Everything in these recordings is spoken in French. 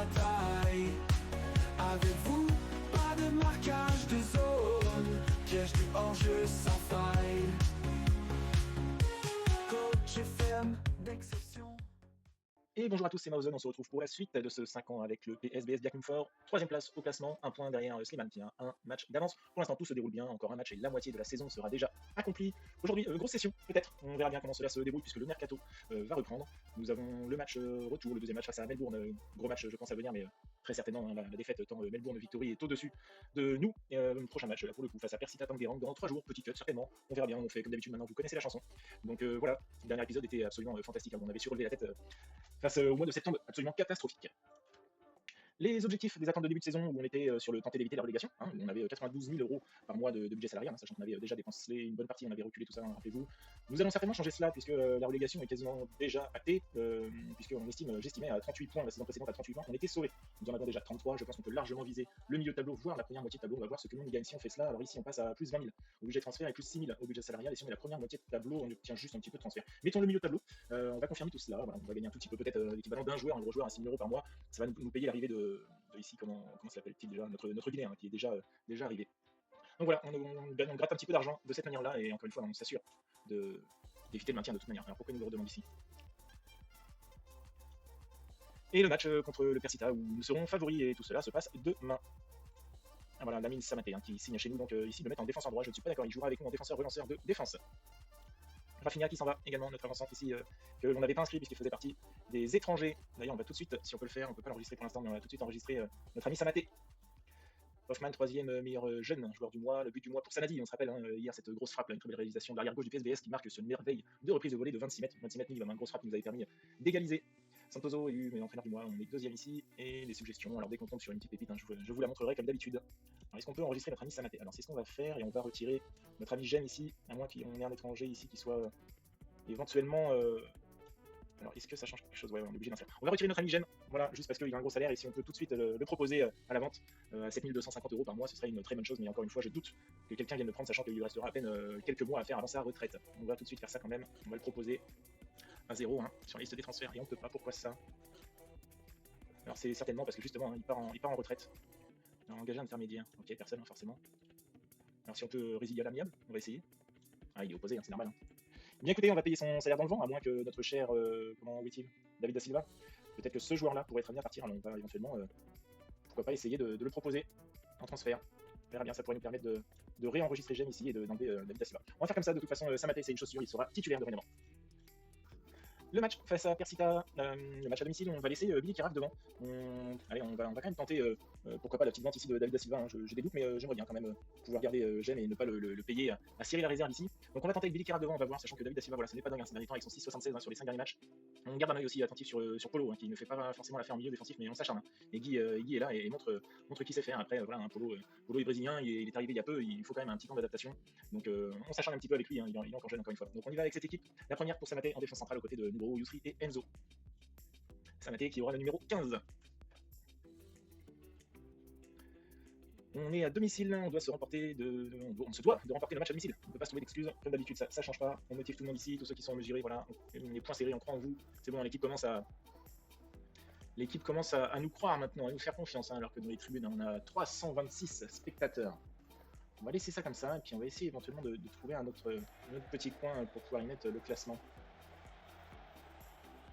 bataille. Avec vous, pas de marquage de zone, piège du hors-jeu sans faille. Coach FM d'exception. Et bonjour à tous, c'est Maozen, on se retrouve pour la suite de ce 5 ans avec le PSBS Biaknumfor. 3ème place au classement, un point derrière Slimane qui a un match d'avance. Pour l'instant tout se déroule bien, encore un match et la moitié de la saison sera déjà accomplie. Aujourd'hui, grosse session peut-être, on verra bien comment cela se déroule puisque le mercato va reprendre. Nous avons le match retour, le deuxième match face à Melbourne, gros match je pense à venir mais très certainement la défaite tant Melbourne Victory est au-dessus de nous. Prochain match là pour le coup face à Persita Tangerang dans 3 jours, petit cut certainement, on verra bien, on fait comme d'habitude maintenant, vous connaissez la chanson. Donc voilà, le dernier épisode était absolument fantastique, on avait surélevé la tête face au mois de septembre absolument catastrophique. Les objectifs des attentes de début de saison où on était sur le tenter d'éviter la relégation, où on avait 92 000 € par mois de budget salarial, sachant qu'on avait déjà dépensé une bonne partie, on avait reculé tout ça, rappelez-vous. Nous allons certainement changer cela puisque la relégation est quasiment déjà actée, j'estimais à 38 points, la saison précédente à 38 points, on était sauvés. Nous en avons déjà 33, je pense qu'on peut largement viser le milieu de tableau, voire la première moitié de tableau, on va voir ce que l'on gagne si on fait cela. Alors ici on passe à plus 20 000 au budget transfert et plus 6 000 au budget salarial, et si on est la première moitié de tableau, on obtient juste un petit peu de transfert. Mettons le milieu de tableau, on va confirmer tout cela, voilà, on va gagner un tout petit peu, peut-être l'équivalent d'un joueur, un gros joueur à 6 000 € par mois, ça va nous payer l'arrivée de ici, comment s'appelle-t-il déjà, notre Guinéen qui est déjà arrivé. Donc voilà, on gratte un petit peu d'argent de cette manière-là, et encore une fois, on s'assure d'éviter le maintien de toute manière. Alors pourquoi il nous le redemande ici? Et le match contre le Persita, où nous serons favoris, et tout cela se passe demain. Ah voilà, Lamine Samaté qui signe chez nous, donc ici il le met en défenseur droit, je ne suis pas d'accord, il jouera avec nous en défenseur relanceur de défense. Rafinha qui s'en va également, notre avancante ici, que l'on n'avait pas inscrit puisqu'il faisait partie des étrangers. D'ailleurs, on va tout de suite, si on peut le faire, on ne peut pas l'enregistrer pour l'instant, mais on va tout de suite enregistrer notre ami Samaté. Hoffman, 3e meilleur jeune joueur du mois, le but du mois pour Sanadi, on se rappelle hier cette grosse frappe, une très belle réalisation de l'arrière-gauche du PSBS qui marque ce merveille de reprise de volée de 26 mètres minimum, une grosse frappe qui nous avait permis d'égaliser. Santoso est élu entraîneur du mois, on est 2e ici, et les suggestions, alors dès qu'on tombe sur une petite pépite, je vous la montrerai comme d'habitude. Alors est-ce qu'on peut enregistrer notre ami Samaté? Alors c'est ce qu'on va faire, et on va retirer notre ami Gênes ici, à moins qu'on ait un étranger ici qui soit éventuellement... Alors, est-ce que ça change quelque chose? Ouais, on est obligé d'en faire. On va retirer notre ami Gênes, voilà, juste parce qu'il a un gros salaire, et si on peut tout de suite le proposer à la vente à 7 250 € par mois, ce serait une très bonne chose, mais encore une fois, je doute que quelqu'un vienne le prendre, sachant qu'il lui restera à peine quelques mois à faire avant sa retraite. On va tout de suite faire ça quand même, on va le proposer à 0 sur la liste des transferts, et on peut pas, pourquoi ça? Alors c'est certainement parce que justement, il part en retraite. Alors, engager un intermédiaire, ok, personne forcément. Alors si on peut résilier à l'amiable, on va essayer. Ah, il est opposé, c'est normal. Bien écoutez, on va payer son salaire dans le vent, à moins que notre cher, comment est-il, David Da Silva, peut-être que ce joueur-là pourrait être amené à partir, alors on va éventuellement, pourquoi pas essayer de le proposer en transfert. On verra bien, ça pourrait nous permettre de réenregistrer Gênes ici et d'enlever David Da Silva. On va faire comme ça, de toute façon, Samaté c'est une chaussure, il sera titulaire dorénavant. Le match face à Persita, le match à domicile, on va laisser Billy Carafe devant. Allez, on va quand même tenter, pourquoi pas la petite vente ici de David Da Silva, j'ai des doutes, mais j'aimerais bien quand même pouvoir garder Gênes et ne pas le payer à cirer la réserve ici. Donc on va tenter avec Billy Carafe devant, on va voir, sachant que David Da Silva, voilà, ce n'est pas dingue ces derniers temps avec son 6,76 sur les 5 derniers matchs. On garde un œil aussi attentif sur Polo, qui ne fait pas forcément l'affaire en milieu défensif, mais on s'acharne. Et Guy est là et montre qui sait faire. Après, voilà, Polo est brésilien, il est arrivé il y a peu, il faut quand même un petit temps d'adaptation. Donc on s'acharne un petit peu avec lui, il est encore jeune encore une fois. Donc on y va avec cette équipe. La première pour Samaté en défense centrale aux côtés de Nubro, Yousri et Enzo. Samaté qui aura le numéro 15. On est à domicile, on se doit de remporter le match à domicile. On ne peut pas se trouver d'excuses, comme d'habitude, ça ne change pas. On motive tout le monde ici, tous ceux qui sont mesurés, voilà. Les points serrés, on croit en vous. C'est bon, l'équipe commence à nous croire maintenant, à nous faire confiance, alors que dans les tribunes, on a 326 spectateurs. On va laisser ça comme ça, et puis on va essayer éventuellement de trouver un autre petit coin pour pouvoir y mettre le classement.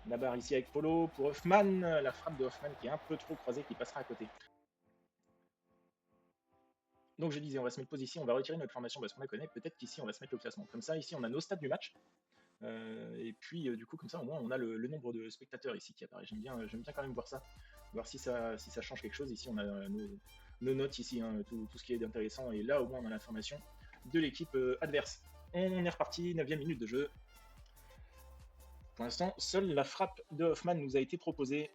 La barre ici avec Polo pour Hoffman, la frappe de Hoffman qui est un peu trop croisée, qui passera à côté. Donc je disais, on va se mettre pause ici, on va retirer notre formation parce qu'on la connaît, peut-être qu'ici on va se mettre le classement. Comme ça, ici on a nos stats du match, et puis du coup comme ça au moins on a le nombre de spectateurs ici qui apparaît. J'aime bien quand même voir ça, voir si ça change quelque chose. Ici on a nos notes ici, tout ce qui est intéressant, et là au moins on a l'information de l'équipe adverse. On est reparti, 9e minute de jeu. Pour l'instant, seule la frappe de Hoffman nous a été proposée.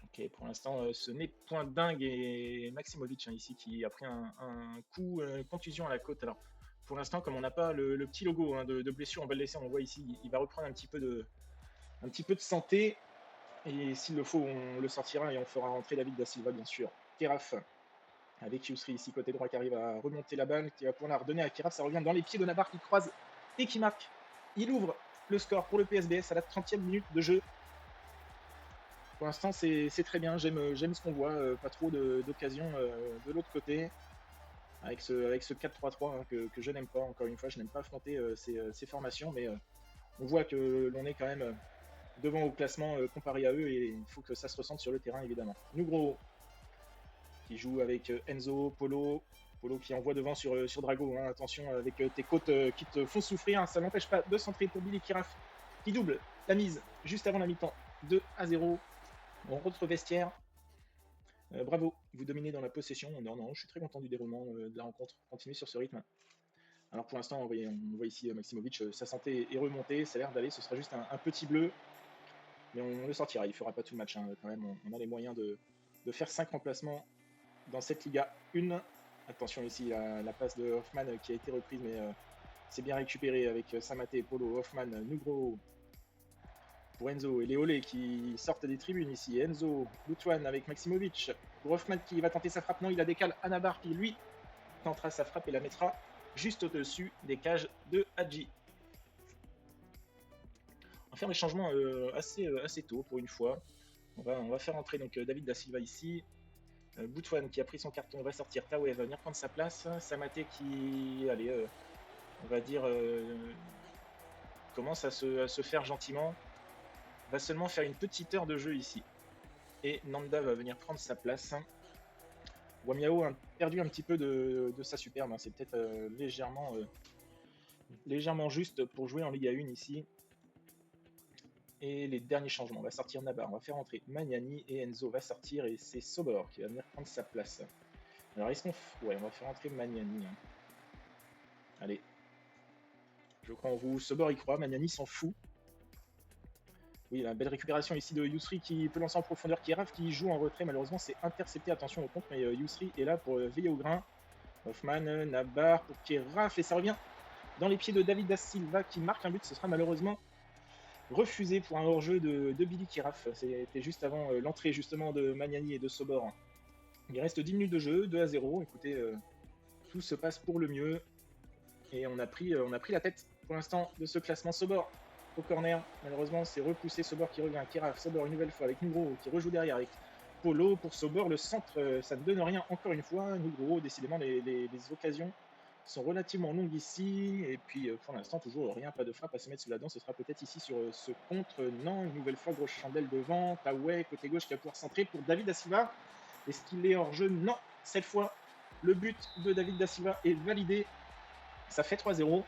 Ok, pour l'instant, ce n'est point dingue, et Maximovic ici qui a pris un coup, contusion à la côte. Alors, pour l'instant, comme on n'a pas le petit logo de blessure, on va le laisser, on voit ici, il va reprendre un petit peu de santé, et s'il le faut, on le sortira et on fera rentrer David Da Silva, bien sûr. Keraf, avec Yousri ici, côté droit, qui arrive à remonter la balle, qui va pouvoir la redonner à Keraf, ça revient dans les pieds de Navarre qui croise et qui marque. Il ouvre le score pour le PSBS à la 30e minute de jeu. Pour l'instant, c'est très bien. J'aime ce qu'on voit. Pas trop d'occasions de l'autre côté. Avec ce 4-3-3 hein, que je n'aime pas. Encore une fois, je n'aime pas affronter ces formations. Mais on voit que l'on est quand même devant au classement comparé à eux. Et il faut que ça se ressente sur le terrain, évidemment. Nugro qui joue avec Enzo, Polo. Polo qui envoie devant sur Drago. Hein. Attention avec tes côtes qui te font souffrir. Hein. Ça n'empêche pas de centrer pour Billy Kiraf qui double la mise juste avant la mi-temps. 2-0. On rentre au vestiaire. Bravo, vous dominez dans la possession. Non, je suis très content du déroulement de la rencontre. Continuez sur ce rythme. Alors pour l'instant, on voit ici Maximovic, sa santé est remontée, ça a l'air d'aller. Ce sera juste un petit bleu. Mais on le sortira, il ne fera pas tout le match. Hein, quand même, on a les moyens de faire 5 remplacements dans cette Liga 1. Attention ici, la passe de Hoffman qui a été reprise, mais c'est bien récupéré avec Samaté, Polo, Hoffman, Nugro pour Enzo et les Olé qui sortent des tribunes ici. Enzo, Boutouane avec Maximovic. Pour Hoffman qui va tenter sa frappe. Non, il la décale. Anabar qui, lui, tentera sa frappe et la mettra juste au-dessus des cages de Hadji. On va faire des changements assez tôt pour une fois. On va faire entrer donc David Da Silva ici. Boutouane qui a pris son carton va sortir. Taoué va venir prendre sa place. Samaté qui, allez, on va dire, commence à se faire gentiment. Va seulement faire une petite heure de jeu ici. Et Nanda va venir prendre sa place. Wamiao a perdu un petit peu de sa superbe. Hein. C'est peut-être légèrement juste pour jouer en Liga 1 ici. Et les derniers changements. On va sortir Nabar. On va faire entrer Magnani et Enzo va sortir. Et c'est Sobor qui va venir prendre sa place. Alors est-ce qu'on... Ouais, on va faire entrer Magnani. Hein. Allez. Je crois en vous. Sobor y croit. Magnani s'en fout. Oui, la belle récupération ici de Yousri qui peut lancer en profondeur. Kiraf qui joue en retrait. Malheureusement, c'est intercepté. Attention au contre, mais Yousri est là pour veiller au grain. Hoffman, Nabar pour Kiraf. Et ça revient dans les pieds de David Da Silva qui marque un but. Ce sera malheureusement refusé pour un hors-jeu de Billy Kiraf. C'était juste avant l'entrée justement de Magnani et de Sobor. Il reste 10 minutes de jeu, 2-0. Écoutez, tout se passe pour le mieux. Et on a pris la tête pour l'instant de ce classement. Sobor au corner, malheureusement c'est repoussé. Sobor qui revient, Kiraf, Sobor une nouvelle fois avec Nugro qui rejoue derrière avec Polo. Pour Sobor, le centre, ça ne donne rien encore une fois. Nugro, décidément les occasions sont relativement longues ici. Et puis pour l'instant, toujours rien, pas de frappe à se mettre sous la dent. Ce sera peut-être ici sur ce contre. Non, une nouvelle fois, grosse chandelle devant. Taoué, côté gauche qui va pouvoir centrer pour David Da Silva. Est-ce qu'il est hors jeu? Non, cette fois, le but de David Da Silva est validé. Ça fait 3-0.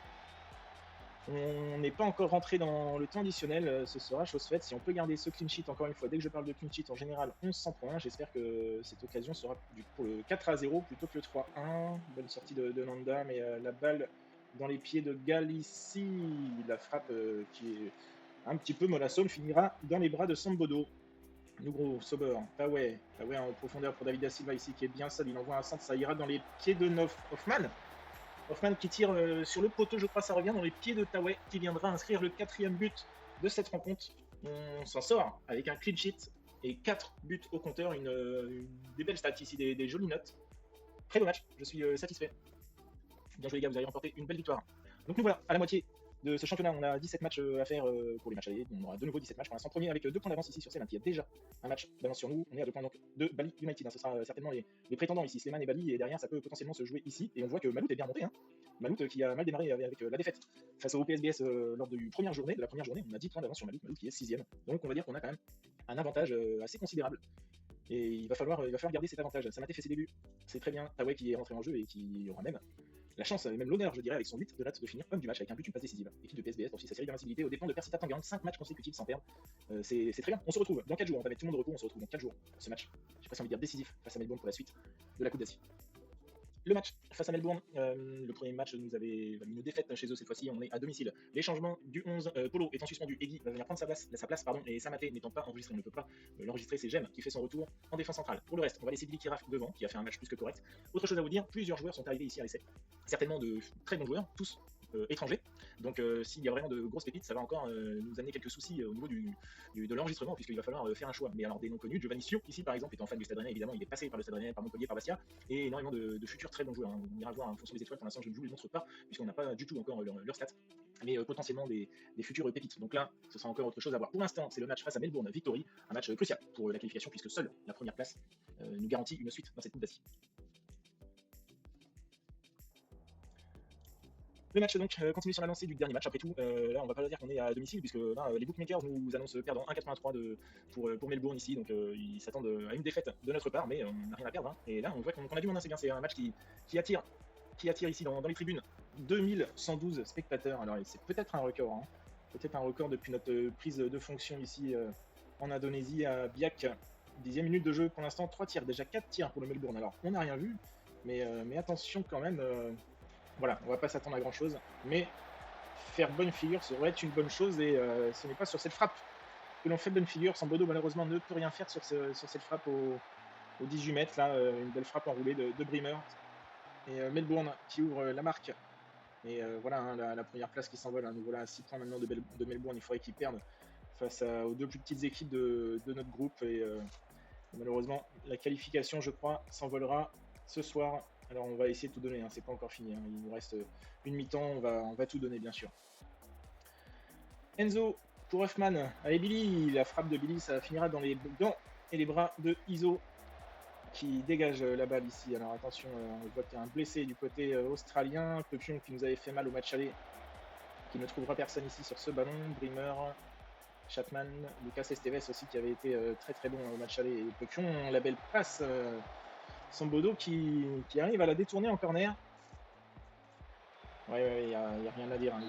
On n'est pas encore rentré dans le temps additionnel, ce sera chose faite. Si on peut garder ce clean sheet, encore une fois, dès que je parle de clean sheet, en général, 1100 points. J'espère que cette occasion sera pour le 4-0 plutôt que le 3-1. Bonne sortie de Nanda, mais la balle dans les pieds de Galici. La frappe qui est un petit peu mollassonne finira dans les bras de Sambodo. Nugro, Sober, Taoué en profondeur pour David Da Silva ici qui est bien seul. Il envoie un centre, ça ira dans les pieds de Hoffman. Hoffman qui tire sur le poteau, je crois, ça revient dans les pieds de Taoué qui viendra inscrire le 4e but de cette rencontre. On s'en sort avec un clean sheet et 4 buts au compteur, des belles stats ici, des jolies notes. Très beau match, je suis satisfait. Bien joué les gars, vous avez remporté une belle victoire. Donc nous voilà, à la moitié de ce championnat, on a 17 matchs à faire pour les matchs allés. On aura de nouveau 17 matchs pour l'instant premier avec 2 points d'avance ici sur Ceylan qui a déjà un match d'avance sur nous. On est à 2 points donc de Bali United. Hein. Ce sera certainement les prétendants ici, Sleman et Bali, et derrière ça peut potentiellement se jouer ici. Et on voit que Malout est bien monté. Hein. Malout qui a mal démarré avec la défaite face au PSBS lors de la première journée. On a 10 points d'avance sur Malout qui est 6ème. Donc on va dire qu'on a quand même un avantage assez considérable. Et il va falloir garder cet avantage. Samaté fait ses débuts, c'est très bien. Taoué qui est rentré en jeu et qui aura même la chance, et même l'honneur, je dirais, avec son 8 de notes de finir homme du match avec un but, une passe décisive. Équipe de PSBS poursuit sa série d'invincibilité aux dépens de Persita Tangerang, 5 matchs consécutifs sans perdre. C'est très bien. On se retrouve dans 4 jours. On va mettre tout le monde de repos. On se retrouve dans 4 jours pour ce match. J'ai presque envie de dire décisif face à Melbourne pour la suite de la Coupe d'Asie. Le match face à Melbourne, le premier match nous avait mis une défaite chez eux cette fois-ci, on est à domicile. Les changements du 11, Polo étant suspendu, Eggy va venir prendre sa place, et Samaté n'étant pas enregistré, on ne peut pas l'enregistrer, c'est Jem qui fait son retour en défense centrale. Pour le reste, on va laisser Billy Kiraf devant, qui a fait un match plus que correct. Autre chose à vous dire, plusieurs joueurs sont arrivés ici à l'essai, certainement de très bons joueurs, tous étrangers. Donc s'il y a vraiment de grosses pépites, ça va encore nous amener quelques soucis au niveau de l'enregistrement, puisqu'il va falloir faire un choix. Mais alors des noms connus, Giovanni Sio, ici par exemple, étant fan du Stade Rennais, évidemment, il est passé par le Stade Rennais, par Montpellier, par Bastia, et énormément de futurs très bons joueurs. On ira voir en fonction des étoiles, pour l'instant je ne vous les montre pas, puisqu'on n'a pas du tout encore leur stats. mais potentiellement des futures pépites. Donc là, ce sera encore autre chose à voir. Pour l'instant, c'est le match face à Melbourne Victory, un match crucial pour la qualification, puisque seule la première place nous garantit une suite dans cette Coupe d'Asie. Le match donc continue sur la lancée du dernier match. Après tout, là on va pas dire qu'on est à domicile, puisque là les bookmakers nous annoncent perdant 1,83 pour Melbourne ici, donc ils s'attendent à une défaite de notre part, mais on n'a rien à perdre. Hein. Et là on voit qu'on a du monde, hein, c'est bien, c'est un match qui attire ici dans les tribunes 2112 spectateurs. Alors c'est peut-être un record, hein. Peut-être un record depuis notre prise de fonction ici en Indonésie à Biak. 10e minute de jeu pour l'instant, 3 tirs, déjà 4 tirs pour le Melbourne. Alors on n'a rien vu, mais attention quand même. Voilà, on va pas s'attendre à grand chose, mais faire bonne figure serait une bonne chose, et ce n'est pas sur cette frappe que l'on fait bonne figure. Sambodo malheureusement ne peut rien faire sur cette frappe au 18 mètres, là, une belle frappe enroulée de Bremer, et Melbourne qui ouvre la marque, et voilà, hein, la première place qui s'envole, hein. Nous voilà à 6 points maintenant de Melbourne. Il faudrait qu'ils perdent face aux deux plus petites équipes de notre groupe, et malheureusement la qualification, je crois, s'envolera ce soir. Alors on va essayer de tout donner, hein. C'est pas encore fini, hein. Il nous reste une mi-temps, on va tout donner bien sûr. Enzo pour Hoffman, allez Billy, la frappe de Billy, ça finira dans les dents et les bras de Iso qui dégage la balle ici. Alors attention, on voit qu'il y a un blessé du côté australien, Pepion qui nous avait fait mal au match aller, qui ne trouvera personne ici sur ce ballon. Bremer, Chapman, Lucas Esteves aussi qui avait été très très bon au match aller, et Pepion, la belle passe. Sambodo qui arrive à la détourner en corner. Ouais, il n'y a rien à dire, hein.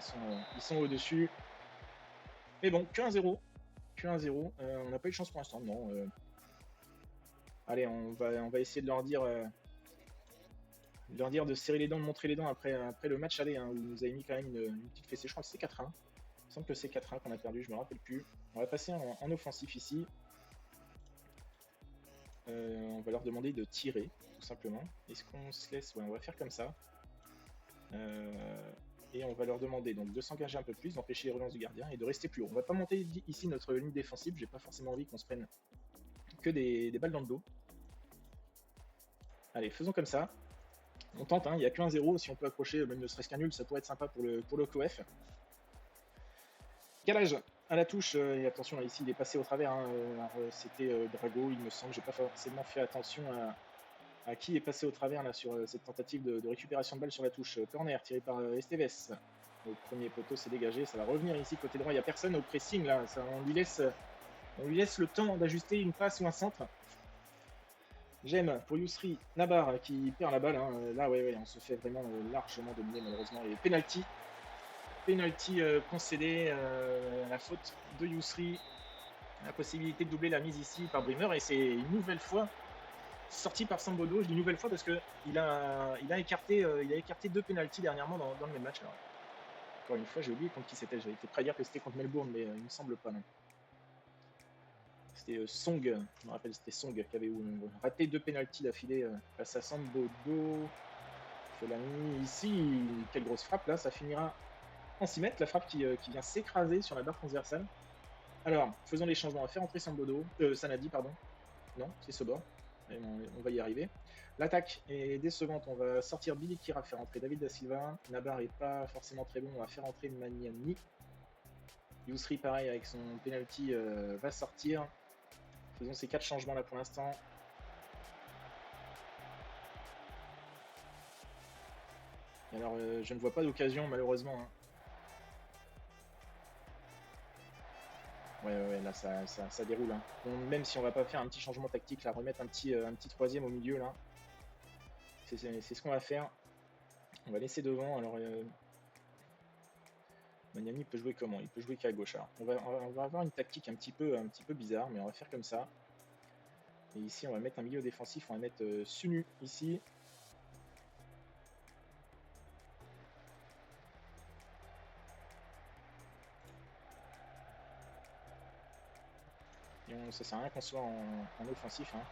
Ils sont au-dessus. Mais bon, que 1-0. On n'a pas eu de chance pour l'instant, non. Allez, on va essayer de leur dire de serrer les dents, de montrer les dents après le match aller, hein, où ils nous avaient mis quand même une petite fessée. Je crois que c'est 4-1. Il me semble que c'est 4-1 qu'on a perdu, je me rappelle plus. On va passer en offensif ici. On va leur demander de tirer, tout simplement. Est-ce qu'on se laisse? Ouais, on va faire comme ça. Et on va leur demander donc de s'engager un peu plus, d'empêcher les relances du gardien et de rester plus haut. On va pas monter ici notre ligne défensive, j'ai pas forcément envie qu'on se prenne que des balles dans le dos. Allez, faisons comme ça. On tente, hein, il n'y a que 1-0, si on peut accrocher, même ne serait-ce qu'un nul, ça pourrait être sympa pour le KOF. Calage à la touche, et attention là, ici il est passé au travers, hein. C'était Drago, il me semble, j'ai pas forcément fait attention à qui est passé au travers là sur cette tentative de récupération de balle sur la touche. Corner tiré par Esteves. Au premier poteau, c'est dégagé, ça va revenir ici côté droit, il n'y a personne au pressing là, on lui laisse le temps d'ajuster une passe ou un centre. J'aime pour Yousri Nabar qui perd la balle, hein. Là ouais, on se fait vraiment largement dominer malheureusement, et penalty concédé, la faute de Yousri, la possibilité de doubler la mise ici par Bremer, et c'est une nouvelle fois sorti par Sambodo. Je dis une nouvelle fois parce que il a écarté 2 pénaltys dernièrement dans le même match. Alors, encore une fois, j'ai oublié contre qui c'était. J'avais été prêt à dire que c'était contre Melbourne, mais il me semble pas, non. C'était Song, je me rappelle, c'était Song qui avait raté 2 pénaltys d'affilée face à Sambodo. Je l'ai mis ici, quelle grosse frappe là, ça finira en 6 mètres, la frappe qui vient s'écraser sur la barre transversale. Alors, faisons les changements, on va faire entrer Sanadi, pardon. Non, c'est Sobor. On va y arriver. L'attaque est décevante, on va sortir Billy Kira, faire entrer David Da Silva. Nabar est pas forcément très bon, on va faire entrer Maniani. Yousri pareil avec son penalty va sortir. Faisons ces 4 changements là pour l'instant. Alors je ne vois pas d'occasion malheureusement, hein. Ouais, là ça déroule, hein. Bon, même si on va pas faire un petit changement tactique là, remettre un petit troisième au milieu là, c'est ce qu'on va faire. On va laisser devant. Alors Maniani peut jouer comment? Il peut jouer qu'à gauche. Alors, on va avoir une tactique un petit peu bizarre, mais on va faire comme ça. Et ici on va mettre un milieu défensif, on va mettre Sunu ici. Ça sert à rien qu'on soit en offensif, hein.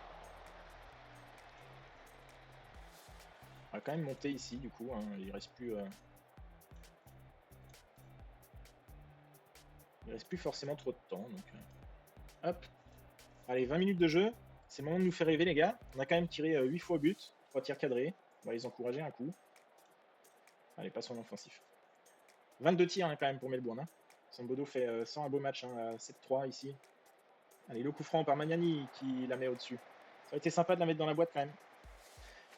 On va quand même monter ici du coup, hein. Il reste plus forcément trop de temps, donc hop. Allez, 20 minutes de jeu, c'est le moment de nous faire rêver les gars. On a quand même tiré 8 fois au but, 3 tirs cadrés, on va les encourager un coup. Allez, passons en offensif. 22 tirs hein, quand même pour Melbourne. Hein. Sambodo fait sans un beau match hein, à 7-3 ici. Allez, le coup franc par Magnani qui la met au-dessus. Ça aurait été sympa de la mettre dans la boîte quand même.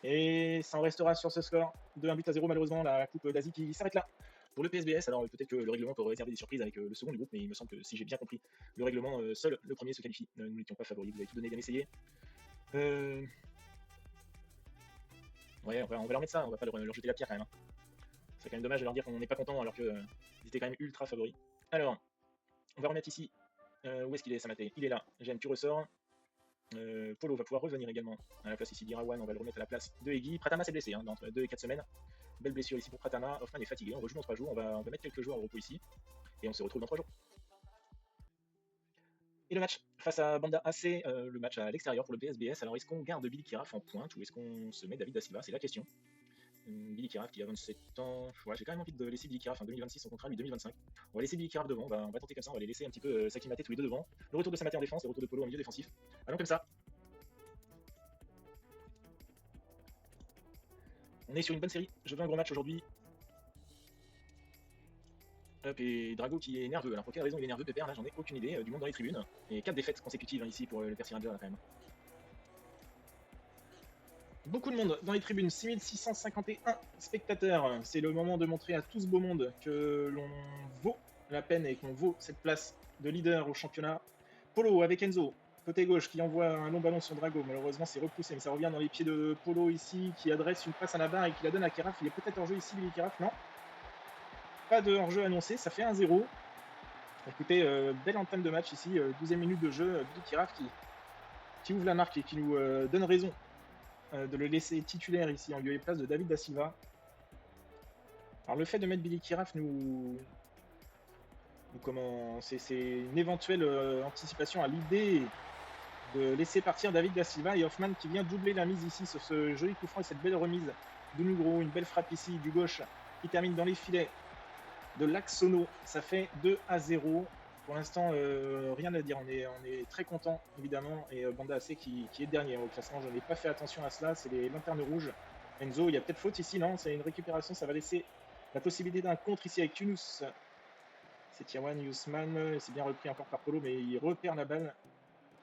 Et ça en restera sur ce score de 1-0 malheureusement, la Coupe d'Asie qui s'arrête là. Pour le PSBS, alors peut-être que le règlement peut réserver des surprises avec le second du groupe, mais il me semble que si j'ai bien compris le règlement, seul le premier se qualifie. Nous n'étions pas favoris, vous avez tout donné, bien essayé. Ouais, on va leur mettre ça, on va pas leur jeter la pierre quand même. Hein. C'est quand même dommage de leur dire qu'on n'est pas content alors qu'ils étaient quand même ultra favoris. Alors, on va remettre ici. Où est-ce qu'il est, Samaté? Il est là. J'aime, tu ressors. Polo va pouvoir revenir également à la place ici d'Irawan, on va le remettre à la place de Eggy. Pratama s'est blessé hein, dans 2 et 4 semaines. Belle blessure ici pour Pratama. Hoffman est fatigué, on rejoue dans 3 jours, on va mettre quelques joueurs au repos ici. Et on se retrouve dans 3 jours. Et le match face à Banda AC, le match à l'extérieur pour le PSBS. Alors est-ce qu'on garde Billy Kiraf en pointe ou est-ce qu'on se met David Da Silva? C'est la question. Billy Kiraf qui a 27 ans. Ouais, j'ai quand même envie de laisser Billy Kiraf en 2026, son contrat lui 2025. On va laisser Billy Kiraf devant, on va tenter comme ça, on va les laisser un petit peu s'acclimater tous les deux devant. Le retour de Samaté en défense, le retour de Polo en milieu défensif. Allons comme ça. On est sur une bonne série, je veux un gros match aujourd'hui. Hop, et Drago qui est nerveux. Alors pour quelle raison il est nerveux, Pépère? Là j'en ai aucune idée. Du monde dans les tribunes. Et 4 défaites consécutives hein, ici pour le Percy Ranger là, quand même. Beaucoup de monde dans les tribunes, 6651 spectateurs. C'est le moment de montrer à tout ce beau monde que l'on vaut la peine et qu'on vaut cette place de leader au championnat. Polo avec Enzo, côté gauche, qui envoie un long ballon sur Drago. Malheureusement, c'est repoussé, mais ça revient dans les pieds de Polo ici, qui adresse une passe à la barre et qui la donne à Keraf. Il est peut-être hors-jeu ici, Billy Keraf, non? Pas de hors-jeu annoncé, ça fait 1-0. Écoutez, belle entame de match ici, 12e minute de jeu, Billy Keraf qui ouvre la marque et qui nous donne raison de le laisser titulaire ici en lieu et place de David Da Silva. Alors le fait de mettre Billy Kiraf c'est une éventuelle anticipation à l'idée de laisser partir David Da Silva et Hoffman qui vient doubler la mise ici sur ce joli coup franc et cette belle remise de Nugro, une belle frappe ici du gauche qui termine dans les filets de Laxono. Ça fait 2-0. Pour l'instant, rien à dire. On est très content, évidemment. Et Banda AC qui est dernier au classement. Je n'ai pas fait attention à cela. C'est les lanternes rouges. Enzo, il y a peut-être faute ici, non? C'est une récupération. Ça va laisser la possibilité d'un contre ici avec Yunus. C'est Tiawan Yusman. C'est bien repris encore par Polo, mais il repère la balle.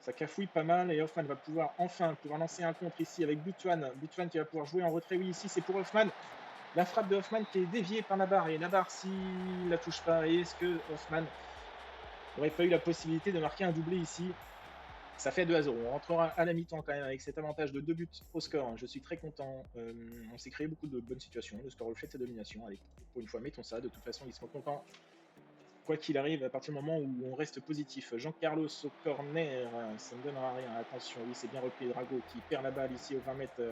Ça cafouille pas mal. Et Hoffman va pouvoir lancer un contre ici avec Butuan. Butuan qui va pouvoir jouer en retrait. Oui, ici, c'est pour Hoffman. La frappe de Hoffman qui est déviée par Nabar. Et Nabar, s'il la touche pas, est-ce que Hoffman n'aurait pas eu la possibilité de marquer un doublé ici? Ça fait 2-0. On rentrera à la mi-temps quand même avec cet avantage de 2 buts au score. Je suis très content. On s'est créé beaucoup de bonnes situations. Le score reflète sa domination. Allez, pour une fois, mettons ça. De toute façon, ils seront contents. Quoi qu'il arrive, à partir du moment où on reste positif. Jean-Carlos au corner, ça ne donnera rien. Attention, oui, c'est bien repris. Drago qui perd la balle ici au 20 mètres.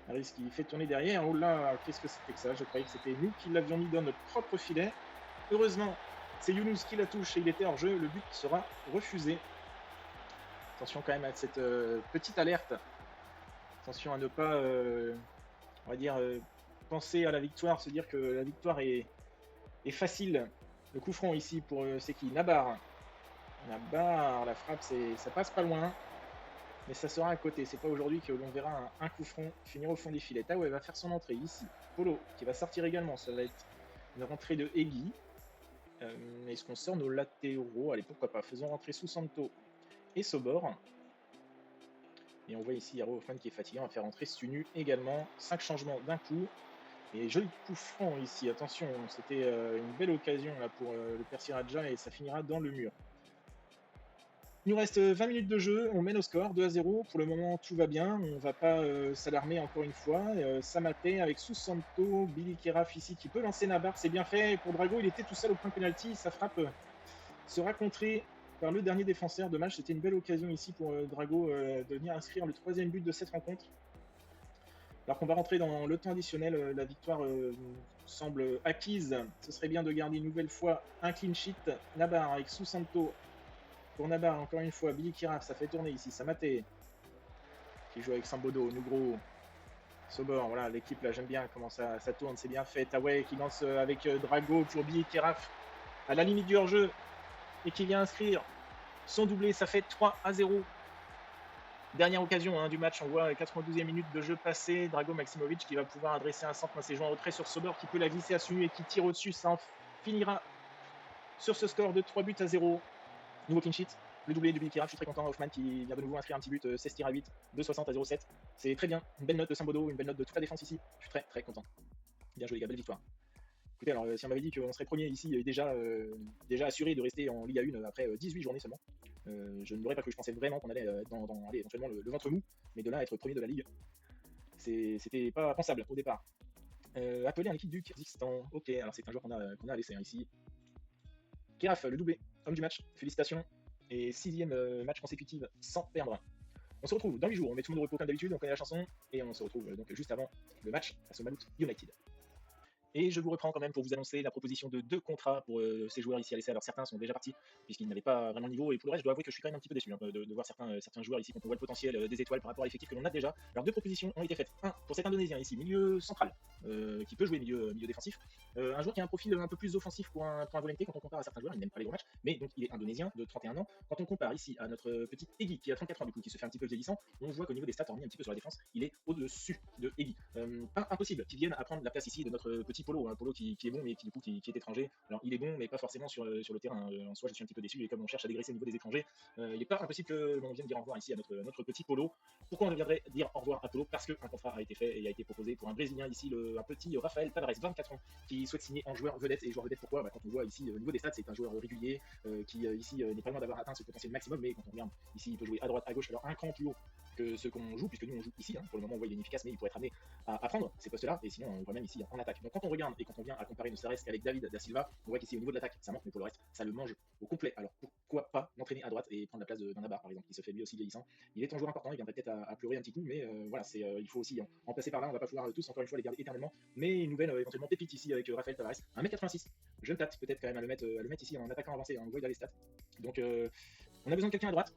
Harris qui fait tourner derrière. Oh là, qu'est-ce que c'était que ça? Je croyais que c'était nous qui l'avions mis dans notre propre filet. Heureusement, c'est Yunus qui la touche et il était hors jeu. Le but sera refusé. Attention quand même à cette petite alerte. Attention à ne pas, on va dire, penser à la victoire, se dire que la victoire est facile. Le coup franc ici pour c'est qui? Nabar. Nabar, la frappe, ça passe pas loin. Mais ça sera à côté. C'est pas aujourd'hui que l'on verra un coup franc finir au fond des filets. Taoué va faire son entrée ici. Polo qui va sortir également. Ça va être une rentrée de Eggy. Est-ce qu'on sort nos latéraux? Allez, pourquoi pas. Faisons rentrer Susanto et Sobor. Et on voit ici Yaro Hoffman qui est fatigué. On va faire rentrer Stunu également. 5 changements d'un coup. Et joli coup franc ici. Attention, c'était une belle occasion là pour le Percy Raja et ça finira dans le mur. Il nous reste 20 minutes de jeu, on mène au score, 2-0. Pour le moment, tout va bien. On ne va pas s'alarmer encore une fois. Samaté avec Susanto, Billy Keraf ici qui peut lancer Nabar. C'est bien fait pour Drago. Il était tout seul au point penalty. Sa frappe sera contrée par le dernier défenseur. Dommage, c'était une belle occasion ici pour Drago de venir inscrire le 3e but de cette rencontre. Alors qu'on va rentrer dans le temps additionnel, la victoire semble acquise. Ce serait bien de garder une nouvelle fois un clean sheet. Nabar avec Susanto. Pour Nabar, encore une fois, Billy Kiraf, ça fait tourner ici, Samaté, qui joue avec Sambodo, Nugro, Sobor, voilà, l'équipe là, j'aime bien comment ça tourne, c'est bien fait. Taoué qui lance avec Drago pour Billy Kiraf, à la limite du hors-jeu, et qui vient inscrire son doublé, ça fait 3-0. Dernière occasion du match, on voit 92e minute de jeu passé, Drago Maximovic qui va pouvoir adresser un centre, mais c'est joué en retrait sur Sobor qui peut la glisser à Sunu et qui tire au-dessus, ça finira sur ce score de 3-0. Nouveau clean sheet. Le doublé de Billy Kira, je suis très content. Hoffman qui vient de nouveau inscrire un petit but, 16 tirs à 8, de 60 à 0,7. C'est très bien. Une belle note de Sambodo, une belle note de toute la défense ici. Je suis très content. Bien joué les gars, belle victoire. Écoutez, alors si on m'avait dit qu'on serait premier ici et déjà assuré de rester en Liga 1 après 18 journées seulement, je ne l'aurais pas cru. Je pensais vraiment qu'on allait aller éventuellement le ventre mou, mais de là à être premier de la Ligue, c'était pas pensable au départ. Appelé en équipe du Kyrgyzstan. Ok, alors c'est un joueur qu'on a laissé ici. Keraf, le doublé, homme du match, félicitations. Et 6e match consécutif sans perdre. On se retrouve dans 8 jours, on met tout le monde au repos comme d'habitude, on connaît la chanson, et on se retrouve donc juste avant le match face au Malut United. Et je vous reprends quand même pour vous annoncer la proposition de 2 contrats pour ces joueurs ici à l'essai. Alors certains sont déjà partis puisqu'ils n'avaient pas vraiment le niveau, et pour le reste je dois avouer que je suis quand même un petit peu déçu de voir certains joueurs ici quand on voit le potentiel des étoiles par rapport à l'effectif que l'on a déjà. Alors 2 propositions ont été faites. Un pour cet Indonésien ici, milieu central, qui peut jouer milieu défensif. Un joueur qui a un profil un peu plus offensif pour un volonté quand on compare à certains joueurs, il n'aime pas les gros matchs, mais donc il est indonésien de 31 ans. Quand on compare ici à notre petit Eggy qui a 34 ans du coup, qui se fait un petit peu vieillissant, on voit qu'au niveau des stats, hormis un petit peu sur la défense, il est au-dessus de Eggy. Pas impossible qu'il vienne à prendre la place ici de notre petit Polo, un Polo qui est bon mais qui du coup qui est étranger. Alors il est bon mais pas forcément sur le terrain. En soi je suis un petit peu déçu, et comme on cherche à dégraisser au niveau des étrangers, il n'est pas impossible que l'on vienne dire au revoir ici à notre petit Polo. Pourquoi on viendrait dire au revoir à Polo? Parce qu'un contrat a été fait et a été proposé pour un Brésilien ici, un petit Rafael Tavares, 24 ans, qui souhaite signer en joueur vedette. Et joueur vedette pourquoi? Quand on voit ici au niveau des stats, c'est un joueur régulier qui ici n'est pas loin d'avoir atteint ce potentiel maximum, mais quand on regarde ici il peut jouer à droite, à gauche, alors un cran plus haut que ce qu'on joue, puisque nous on joue ici, pour le moment on voit il est inefficace, mais il pourrait être amené à prendre ces postes là, et sinon on voit même ici en attaque. Donc quand on regarde et quand on vient à comparer ne serait-ce qu'avec David Da Silva, on voit qu'ici au niveau de l'attaque ça manque, mais pour le reste ça le mange au complet. Alors pourquoi pas l'entraîner à droite et prendre la place d'un Abar par exemple, qui se fait lui aussi vieillissant. Il est un joueur important, il viendrait peut-être à pleurer un petit coup, mais voilà, il faut aussi en passer par là. On va pas pouvoir tous encore une fois les garder éternellement, mais une nouvelle éventuellement pépite ici avec Rafael Tavares, 1m86, jeune tâte peut-être quand même à le mettre ici en attaquant avancé, on voit dans les stats. Donc on a besoin de quelqu'un à droite.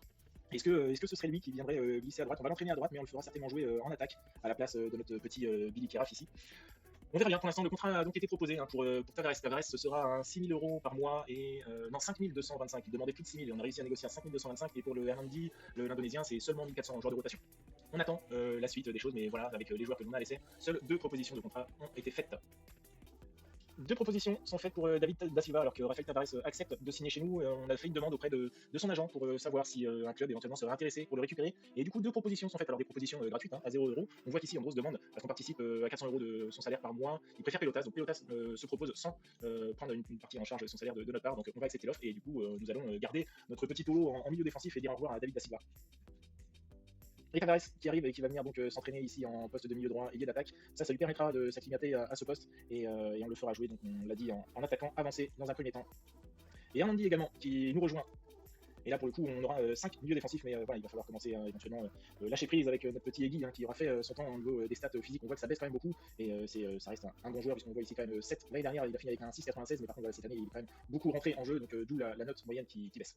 Est-ce que ce serait lui qui viendrait glisser à droite? On va l'entraîner à droite, mais on le fera certainement jouer en attaque à la place de notre petit Billy Keraf ici. On verra bien. Pour l'instant, le contrat a donc été proposé pour Tavares. Tavares, ce sera 6 000 € par mois et non, 5 225. Il demandait plus de 6 000 et on a réussi à négocier à 5 225. Et pour le Hernandi, l'Indonésien, c'est seulement 1 400 joueurs de rotation. On attend la suite des choses, mais voilà, avec les joueurs que l'on a laissés, seules 2 propositions de contrat ont été faites. 2 propositions sont faites pour David Da Silva, alors que Rafael Tavares accepte de signer chez nous. On a fait une demande auprès de son agent pour savoir si un club éventuellement serait intéressé pour le récupérer. Et du coup, 2 propositions sont faites. Alors des propositions gratuites à 0 €. On voit qu'ici, en grosse demande, parce qu'on participe à 400 € de son salaire par mois. Il préfère Pelotas, donc Pelotas se propose sans prendre une partie en charge de son salaire de notre part. Donc on va accepter l'offre et du coup, nous allons garder notre petit Polo en milieu défensif et dire au revoir à David Da Silva. Et Tavares qui arrive et qui va venir donc s'entraîner ici en poste de milieu droit ailier d'attaque. Ça lui permettra de s'acclimater à ce poste et on le fera jouer, donc on l'a dit, en attaquant avancé dans un premier temps. Et Hernandi également qui nous rejoint. Et là pour le coup on aura 5 milieux défensifs, mais voilà, il va falloir commencer éventuellement lâcher prise avec notre petit Eggy qui aura fait son temps au niveau des stats physiques. On voit que ça baisse quand même beaucoup et ça reste un bon joueur, puisqu'on voit ici quand même 7. L'année dernière il a fini avec un 6,96, mais par contre cette année il est quand même beaucoup rentré en jeu, donc d'où la note moyenne qui baisse.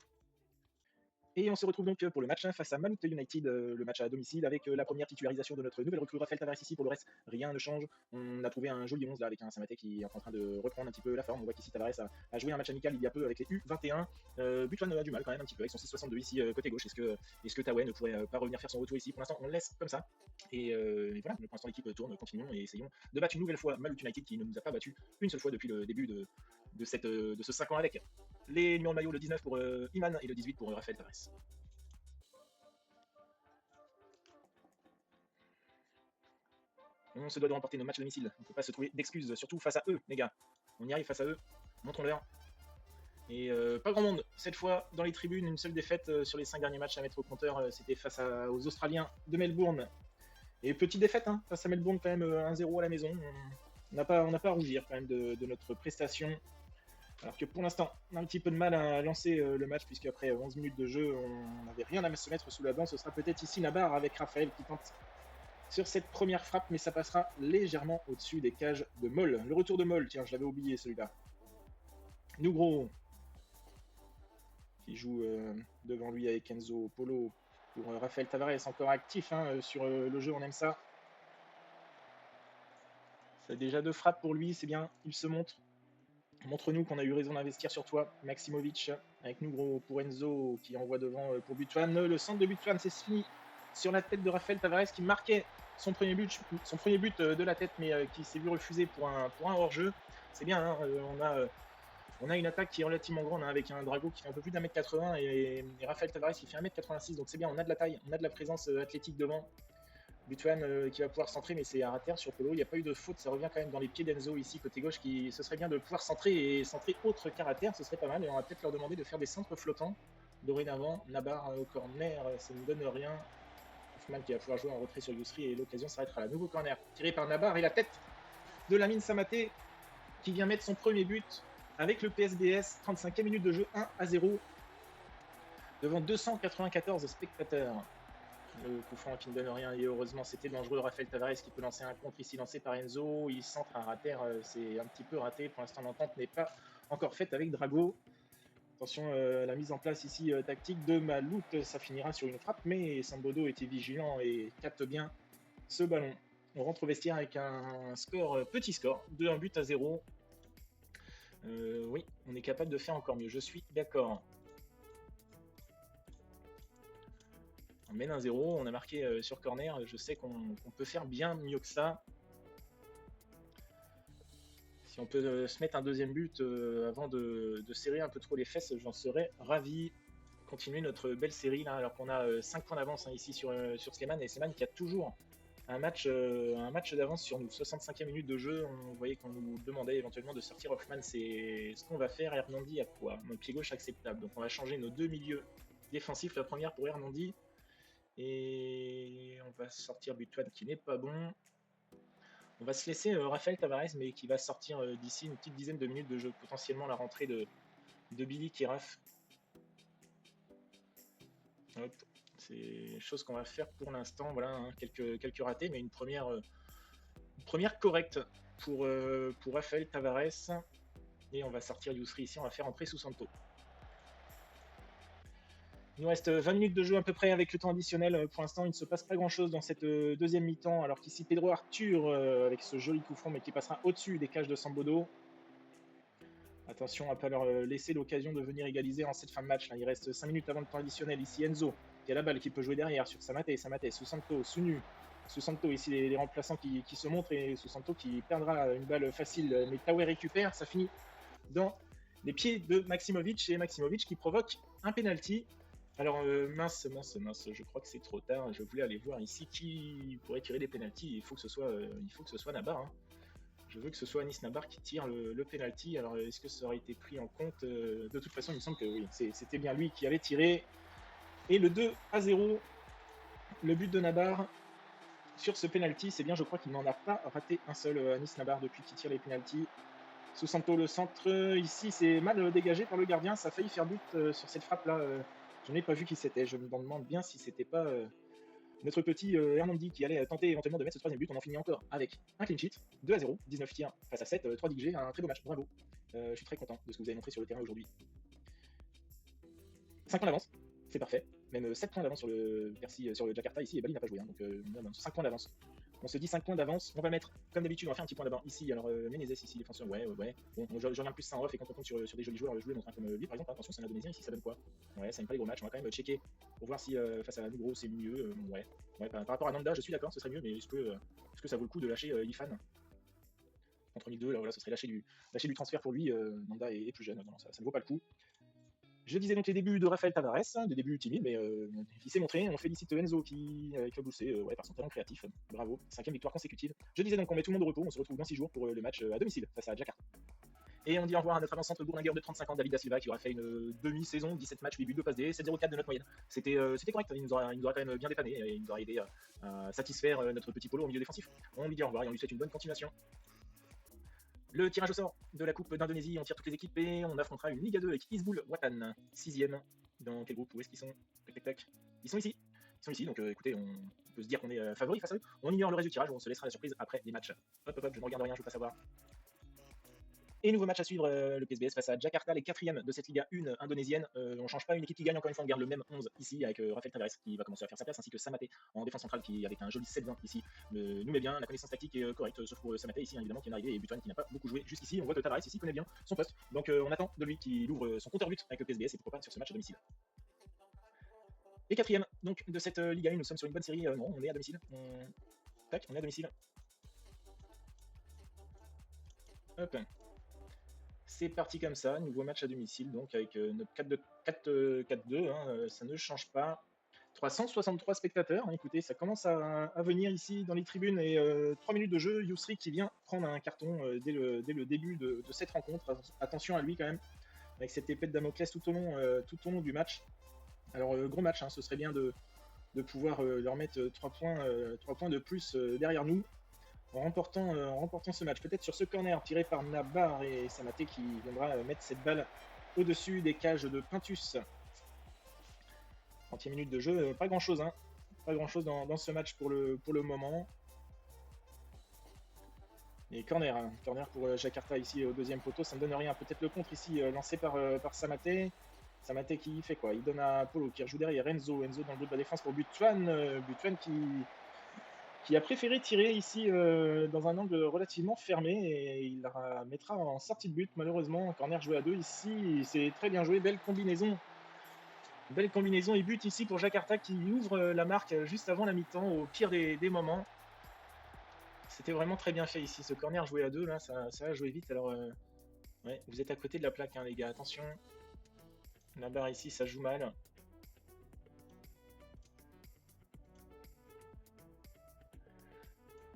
Et on se retrouve donc pour le match face à Malut United, le match à domicile, avec la première titularisation de notre nouvelle recrue Rafael Tavares ici. Pour le reste, rien ne change. On a trouvé un joli 11 là avec un Samate qui est en train de reprendre un petit peu la forme. On voit qu'ici Tavares a joué un match amical il y a peu avec les U21. Butuan a du mal quand même un petit peu avec son 6,62 ici côté gauche. Est-ce que Taoué ne pourrait pas revenir faire son retour ici? Pour l'instant, on le laisse comme ça. Et voilà, pour l'instant l'équipe tourne, continuons et essayons de battre une nouvelle fois Malut United qui ne nous a pas battu une seule fois depuis le début de ce 5 ans avec. Les numéros de maillot, le 19 pour Iman et le 18 pour Rafael Tavares. On se doit de remporter nos matchs à domicile. On ne peut pas se trouver d'excuses, surtout face à eux, les gars. On y arrive face à eux. Montrons-leur. Et pas grand monde cette fois dans les tribunes. Une seule défaite sur les 5 derniers matchs à mettre au compteur. C'était face aux Australiens de Melbourne. Et petite défaite face à Melbourne, quand même 1-0 à la maison. On n'a pas à rougir quand même de notre prestation. Alors que pour l'instant, on a un petit peu de mal à lancer le match, puisque après 11 minutes de jeu, on n'avait rien à se mettre sous la dent. Ce sera peut-être ici la barre avec Raphaël qui tente sur cette première frappe, mais ça passera légèrement au-dessus des cages de Moll. Le retour de Moll, tiens, je l'avais oublié celui-là. Nugro, qui joue devant lui avec Enzo Polo pour Rafael Tavares, encore actif sur le jeu, on aime ça. Ça a déjà 2 frappes pour lui, c'est bien, il se montre. Montre-nous qu'on a eu raison d'investir sur toi, Maximovic, avec Nugro pour Enzo, qui envoie devant pour Butuan. Le centre de Butuan, c'est fini sur la tête de Rafael Tavares, qui marquait son premier but de la tête, mais qui s'est vu refuser pour un hors-jeu. C'est bien, on a On a une attaque qui est relativement grande, hein, avec un Drago qui fait un peu plus d'1m80 et Raphaël Tavares qui fait 1m86, donc c'est bien, on a de la taille, on a de la présence athlétique devant. Butuan qui va pouvoir centrer, mais c'est à terre sur Polo, il n'y a pas eu de faute, ça revient quand même dans les pieds d'Enzo ici, côté gauche, qui ce serait bien de pouvoir centrer et centrer autre qu'à terre, ce serait pas mal, et on va peut-être leur demander de faire des centres flottants. Dorénavant, Nabar au corner, ça ne donne rien. Hoffman qui va pouvoir jouer en retrait sur Yousri et l'occasion s'arrêtera là. Nouveau corner tiré par Nabar et la tête de Lamine Samaté qui vient mettre son premier but avec le PSBS, 35e minute de jeu, 1-0 devant 294 spectateurs. Le coup franc qui ne donne rien et heureusement c'était dangereux. Raphaël Tavares qui peut lancer un contre ici lancé par Enzo. Il centre à rater, c'est un petit peu raté. Pour l'instant l'entente n'est pas encore faite avec Drago. Attention, la mise en place ici tactique de Malout, ça finira sur une frappe, mais Sambodo était vigilant et capte bien ce ballon. On rentre au vestiaire avec un score, petit score, de 1-0. Oui, on est capable de faire encore mieux, je suis d'accord. On mène 1-0, on a marqué sur corner, je sais qu'on peut faire bien mieux que ça. Si on peut se mettre un deuxième but avant de serrer un peu trop les fesses, j'en serais ravi. Continuer notre belle série là, alors qu'on a 5 points d'avance hein, ici sur Sleeman, et Sleeman qui a toujours un match d'avance sur nous. 65e minute de jeu, on voyait qu'on nous demandait éventuellement de sortir Hoffman, c'est ce qu'on va faire. Hernandi à quoi? Mon pied gauche acceptable, donc on va changer nos deux milieux défensifs. La première pour Hernandi, et on va sortir Butuan qui n'est pas bon. On va se laisser Raphaël Tavares, mais qui va sortir d'ici une petite dizaine de minutes de jeu, potentiellement la rentrée de Billy Kiraf. Hop. C'est chose qu'on va faire pour l'instant. Voilà, hein, quelques ratés, mais une première correcte pour Raphaël Tavares. Et on va sortir Yousri ici, on va faire entrer Susanto. Il nous reste 20 minutes de jeu à peu près avec le temps additionnel. Pour l'instant, il ne se passe pas grand-chose dans cette deuxième mi-temps, alors qu'ici Pedro Arthur, avec ce joli coup franc, mais qui passera au-dessus des cages de Sambodo. Attention à ne pas leur laisser l'occasion de venir égaliser en cette fin de match. Là. Il reste 5 minutes avant le temps additionnel. Ici Enzo, qui a la balle, qui peut jouer derrière sur Samaté, Susanto, Sunu. Susanto, ici les remplaçants qui se montrent, et Susanto qui perdra une balle facile. Mais Taoué récupère, ça finit dans les pieds de Maximovic, et Maximovic qui provoque un penalty. Alors mince, je crois que c'est trop tard. Je voulais aller voir ici qui pourrait tirer des penalties. Il faut que ce soit Nabar. Hein. Je veux que ce soit Anis Nabar qui tire le penalty. Alors est-ce que ça aurait été pris en compte? De toute façon, il me semble que oui, c'était bien lui qui avait tiré. Et le 2-0, le but de Nabar sur ce penalty, c'est bien. Je crois qu'il n'en a pas raté un seul, Anis Nabar, depuis qu'il tire les penalties. Susanto, le centre ici, c'est mal dégagé par le gardien. Ça a failli faire but sur cette frappe là. Je n'ai pas vu qui c'était. Je me demande bien si c'était pas notre petit Hernandi qui allait tenter éventuellement de mettre ce troisième but. On en finit encore avec un clean sheet, 2-0, 19 tirs face à 7, 3 DG, un très beau match, bravo. Je suis très content de ce que vous avez montré sur le terrain aujourd'hui. 5 points d'avance, c'est parfait. Même 7 points d'avance sur le Jakarta ici, et Bali n'a pas joué, hein, donc 5 points d'avance. On se dit 5 points d'avance, on va mettre, comme d'habitude, on va faire un petit point d'avance ici. Alors Menezes ici, défenseur, ouais. Bon, je regarde plus ça en off, et quand on compte sur des jolis joueurs, je voulais montrer comme lui par exemple. Attention, c'est un Indonésien ici, ça donne quoi? Ouais, ça n'aime pas les gros matchs, on va quand même checker pour voir si face à Nugro c'est mieux. Ouais, par rapport à Nanda, je suis d'accord, ce serait mieux, mais est-ce que ça vaut le coup de lâcher Ifan contre 1002? Là, voilà, ce serait lâcher du transfert pour lui. Nanda est plus jeune, non, ça ne vaut pas le coup. Je disais donc les débuts de Raphaël Tavares, des débuts timides, mais il s'est montré. On félicite Enzo qui a éclaboussé par son talent créatif. Bravo, 5e victoire consécutive. Je disais donc qu'on met tout le monde au repos. On se retrouve dans 6 jours pour le match à domicile face à Jakarta. Et on dit au revoir à notre avant-centre bourlingueur de 35 ans, David Da Silva, qui aura fait une demi-saison, 17 matchs, 8 buts, 2 passes D, 7,04 de notre moyenne. C'était correct, il nous aura quand même bien dépanné, et il nous aura aidé à satisfaire notre petit polo au milieu défensif. On lui dit au revoir et on lui souhaite une bonne continuation. Le tirage au sort de la Coupe d'Indonésie, on tire toutes les équipes et on affrontera une Liga 2 avec Isbul Watan, 6ème. Dans quel groupe? Où est-ce qu'ils sont? Tac. Ils sont ici, donc écoutez, on peut se dire qu'on est favori face à eux. On ignore le reste du tirage, on se laissera la surprise après les matchs. Hop, je ne regarde rien, je veux pas savoir. Et nouveau match à suivre, le PSBS face à Jakarta, les 4e de cette Liga 1 indonésienne. On change pas une équipe qui gagne, encore une fois, on garde le même 11 ici avec Raphaël Tavares qui va commencer à faire sa place, ainsi que Samaté en défense centrale qui, avec un joli 7-20 ici, nous met bien. La connaissance tactique est correcte, sauf pour Samaté ici, hein, évidemment, qui est arrivé, et Butuan qui n'a pas beaucoup joué jusqu'ici. On voit que Tavares ici connaît bien son poste, donc on attend de lui qu'il ouvre son compteur but avec le PSBS et pourquoi pas sur ce match à domicile. Et 4e donc de cette Liga 1, nous sommes sur une bonne série. Non, on est à domicile. Tac, on est à domicile. Hop. c'est parti comme ça, nouveau match à domicile, donc avec notre 4-2, hein, ça ne change pas. 363 spectateurs, hein, écoutez, ça commence à venir ici dans les tribunes et 3 minutes de jeu, Yousri qui vient prendre un carton dès le début de cette rencontre. Attention à lui quand même, avec cette épée de Damoclès tout au long du match. Alors gros match, hein, ce serait bien de pouvoir leur mettre 3 points de plus derrière nous en remportant ce match. Peut-être sur ce corner tiré par Nabar et Samaté qui viendra mettre cette balle au-dessus des cages de Pintus. 30e minute de jeu, pas grand chose, hein. Pas grand chose dans ce match pour le moment. Et corner, hein. Corner pour Jakarta ici au deuxième poteau, ça ne donne rien. Peut-être le contre ici lancé par Samaté. Samaté qui fait quoi? Il donne à Polo qui rejoue derrière Enzo. Enzo dans le dos de la défense pour Butuan. Butuan qui a préféré tirer ici dans un angle relativement fermé et il la mettra en sortie de but malheureusement. Corner joué à 2 ici, c'est très bien joué, belle combinaison et but ici pour Jakarta qui ouvre la marque juste avant la mi-temps au pire des moments. C'était vraiment très bien fait ici, ce corner joué à 2 là, ça va jouer vite. Alors ouais, vous êtes à côté de la plaque hein, les gars, attention. La barre ici ça joue mal.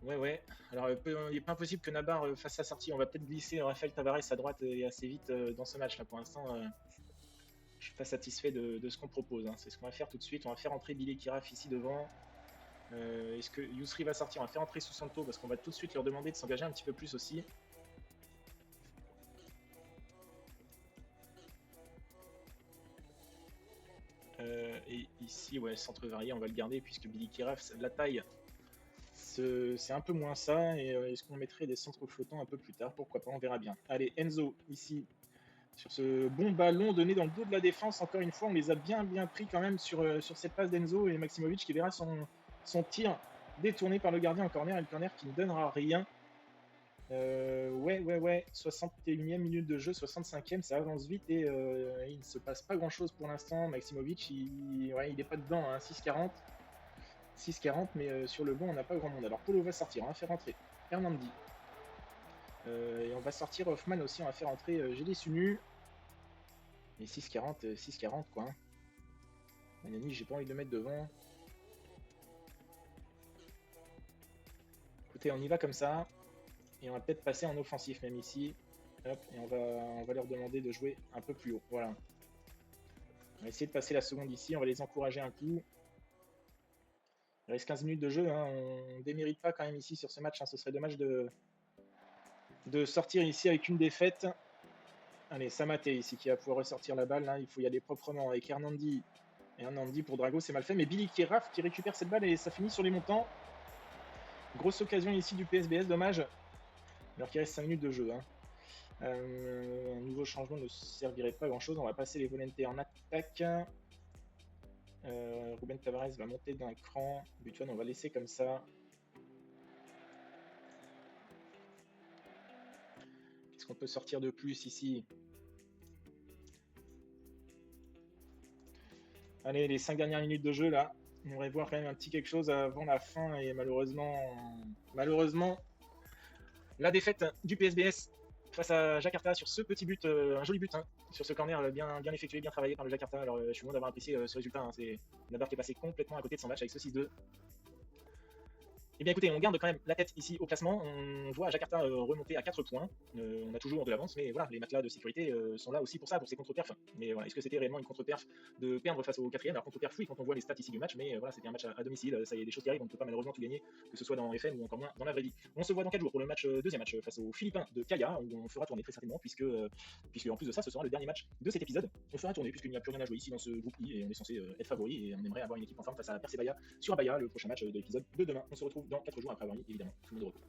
Ouais. Alors, il n'est pas impossible que Nabar fasse sa sortie. On va peut-être glisser Rafael Tavares à droite et assez vite dans ce match. Là, pour l'instant, je suis pas satisfait de ce qu'on propose. Hein. C'est ce qu'on va faire tout de suite. On va faire entrer Billy Kiraf ici devant. Est-ce que Yousri va sortir? On va faire entrer Susanto parce qu'on va tout de suite leur demander de s'engager un petit peu plus aussi. Et ici, ouais, centre varié, on va le garder puisque Billy Kiraf, la taille. C'est un peu moins ça, et est-ce qu'on mettrait des centres flottants un peu plus tard? Pourquoi pas, on verra bien. Allez, Enzo, ici, sur ce bon ballon donné dans le dos de la défense, encore une fois, on les a bien pris quand même sur cette passe d'Enzo, et Maximovic qui verra son tir détourné par le gardien en corner, et le corner qui ne donnera rien. Ouais, 61e minute de jeu, 65e, ça avance vite, et il ne se passe pas grand-chose pour l'instant. Maximovic, il n'est pas dedans, hein, 6-40, mais sur le banc, on n'a pas grand monde. Alors, Polo va sortir, on va faire entrer Hernandi. Et on va sortir Hoffman aussi, on va faire entrer Gédé Sunu. Et 6-40, quoi. Manani, j'ai pas envie de le mettre devant. Écoutez, on y va comme ça. Et on va peut-être passer en offensif, même ici. Hop, et on va leur demander de jouer un peu plus haut. Voilà. On va essayer de passer la seconde ici, on va les encourager un coup. Il reste 15 minutes de jeu, hein. On ne démérite pas quand même ici sur ce match, hein. Ce serait dommage de sortir ici avec une défaite. Allez, Samaté ici qui va pouvoir ressortir la balle, hein. Il faut y aller proprement avec Hernandi. Et Hernandi pour Drago, c'est mal fait, mais Billy Kiraf qui récupère cette balle et ça finit sur les montants. Grosse occasion ici du PSBS, dommage. Alors qu'il reste 5 minutes de jeu, hein. Un nouveau changement ne servirait pas à grand chose. On va passer les volontés en attaque. Ruben Tavares va monter d'un cran. Butuan, on va laisser comme ça. Qu'est-ce qu'on peut sortir de plus ici? Allez, les 5 dernières minutes de jeu là. On va voir quand même un petit quelque chose avant la fin. Et malheureusement, la défaite du PSBS face à Jakarta sur ce petit but, un joli but, hein, sur ce corner bien effectué, bien travaillé par le Jakarta. Alors je suis content d'avoir apprécié ce résultat, hein. C'est Nabar qui est passé complètement à côté de son match avec ce 6-2. Eh bien écoutez, on garde quand même la tête ici au classement, on voit Jakarta remonter à 4 points, on a toujours de l'avance, mais voilà, les matelas de sécurité sont là aussi pour ça, pour ces contre-perfs. Mais voilà, est-ce que c'était réellement une contre-perf de perdre face au 4ème? Alors contre-perf, oui, quand on voit les stats ici du match, mais voilà, c'était un match à domicile, ça y est, des choses qui arrivent, on ne peut pas malheureusement tout gagner, que ce soit dans FM ou encore moins dans la vraie vie. On se voit dans 4 jours pour le deuxième match face aux Philippins de Kaya, où on fera tourner très certainement, puisque en plus de ça, ce sera le dernier match de cet épisode. On fera tourner puisqu'il n'y a plus rien à jouer ici dans ce groupe I, et on est censé être favori, et on aimerait avoir une équipe en forme face à Persebaya sur Abaya, le prochain match de l'épisode de demain. On se retrouve dans 4 jours après avoir mis évidemment tout le monde de repos.